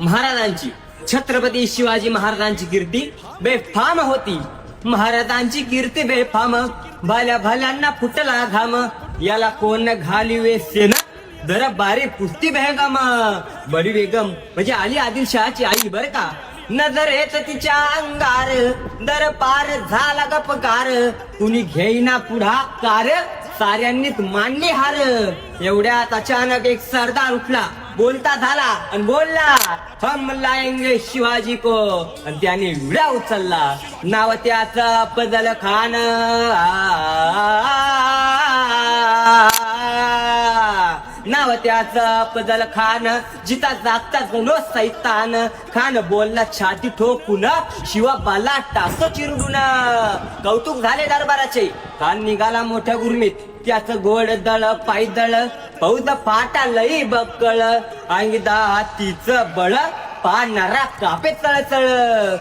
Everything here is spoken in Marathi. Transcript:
महाराजांची, छत्रपती शिवाजी महाराजांची कीर्ती बेफाम होती. महाराजांची कीर्ती बेफाम, भल्या भल्यांना फुटला घाम. याला कोण घालिवे सेना, दरबारी पुस्ती बेगम. बडी बेगम म्हणजे अली आदिलशहाची आई बर का. नजरेत तिच्या अंगार दरबार झाला गपकार. कुणी घेईना पुढाकार, साऱ्यांनीच मांडली हार. एवढ्यात अचानक एक सरदार उठला, बोलता झाला आणि बोलला, हम लाएंगे शिवाजी को. आणि त्याने विडा उचलला. नाव त्याचं अफजल खान. नाव त्याचं अफजल खान. जिता जागता जणू सैतान. खान बोलला छाती ठोकून, शिवाबाला टास चिरडून. कौतुक झाले दरबाराचे. खान निघाला मोठ्या गुरमीत, त्याचं गोड दळ पायदळ. पौद फाटा लई बक्कळ, अंगी हातीचं बळ, पानारा कापे चळचळ.